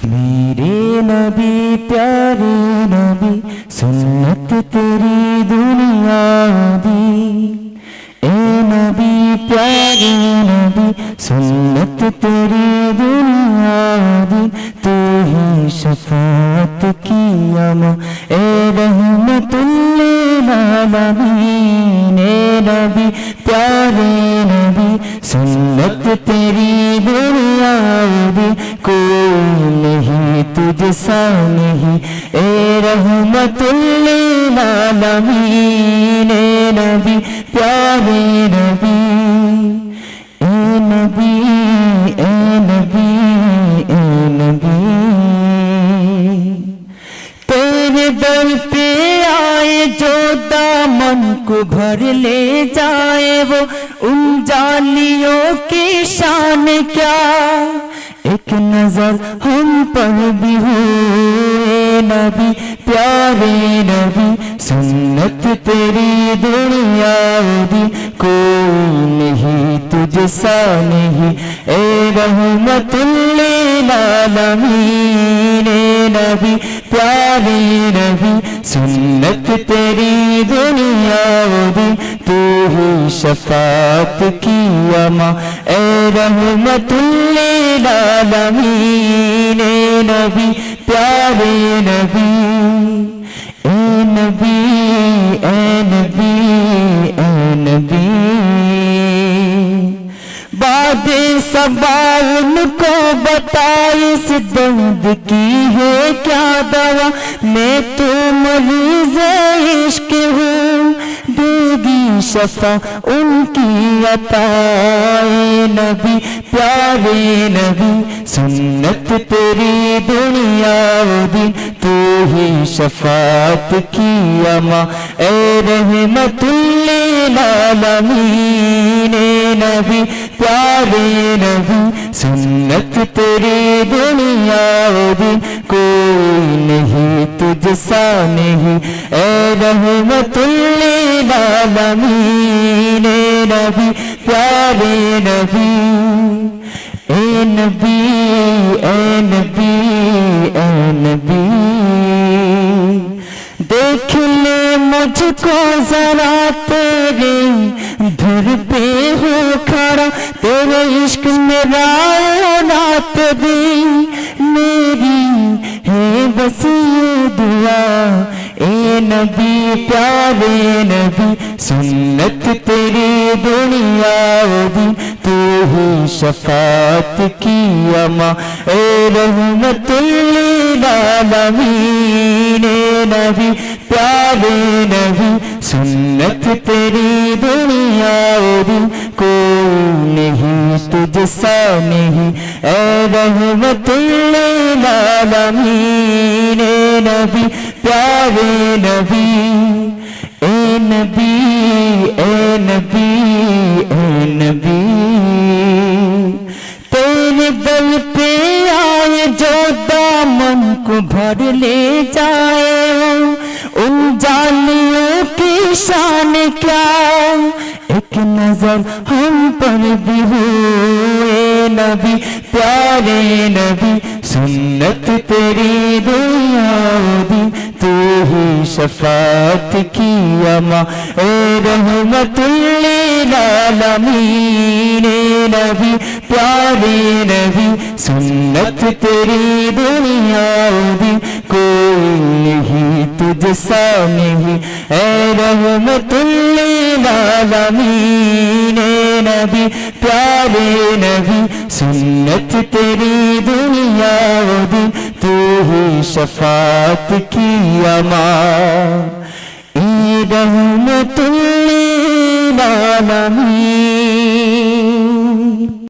میرے نبی پیارے نبی سنت تیری دنیا دی اے نبی پیارے نبی سنت تیری دنیا دی تو ہی شفاعت کی اما اے رحمت للعالمین اے نبی پیارے نبی سنت تیری دنیا دی کوئی نہیں تجھ سا نہیں اے رحمت للعالمین اے نبی پیارے نبی اے نبی اے نبی اے نبی تیرے در پہ آئے جو دامن کو بھر لے جائے وہ ان جالیوں کی شان کیا ایک نظر ہم پر بھی ہوئے نبی پیارے نبی سنت تیری دنیا دی کوئی نہیں تجھ سا نہیں اے رحمت للعالمین اے نبی پیارے نبی سنت تیری دنیا دی تو ہی شفاعت کی اما اے رحمت للعالمین اے نبی پیارے نبی اے نبی اے نبی اے نبی باد صبا ان کو بتائی اس درد کی ہے کیا دوا میں تو مریض عشق ہوں دے گی شفا ان کی عطا اے نبی پیارے نبی سنت تیری دنیا دی تو ہی شفاعت کی اما اے رحمت للعالمین اے نبی پیارے نبی سنت تیری دنیا دی کوئی نہیں تجھ سا نہیں اے رحمت للعالمین اے نبی پیارے نبی اے نبی اے نبی اے نبی دیکھ لے مجھ کو ذرا تیرے در پہ ہو کھڑا تیرے عشق میں رات دی میری ہے بس یہ دعا اے نبی پیارے نبی سنت تیری دنیا دی تو ہی شفاعت کی اما اے رحمت للعالمین اے نبی پیارے نبی سنت تیری دنیا دی کوئی نہیں تجھ سا نہیں اے رحمت للعالمین اے نبی پیارے نبی اے نبی اے نبی اے نبی تیرے دل پہ آئے جو دامن کو بھر لے جائے ان جالیوں کی شان کیا ایک نظر ہم پر بھی ہوئے نبی پیارے نبی سنت تیری دنیا دی تو ہی شفاعت کی اما اے رحمت للعالمین اے نبی پیارے نبی سنت تیری دنیا دی کوئی نہیں تجھ سا نہیں اے رحمت للعالمین اے نبی پیارے نبی سنت تیری دنیا دی تو ہی شفاعت کی اما اے رحمت للعالمین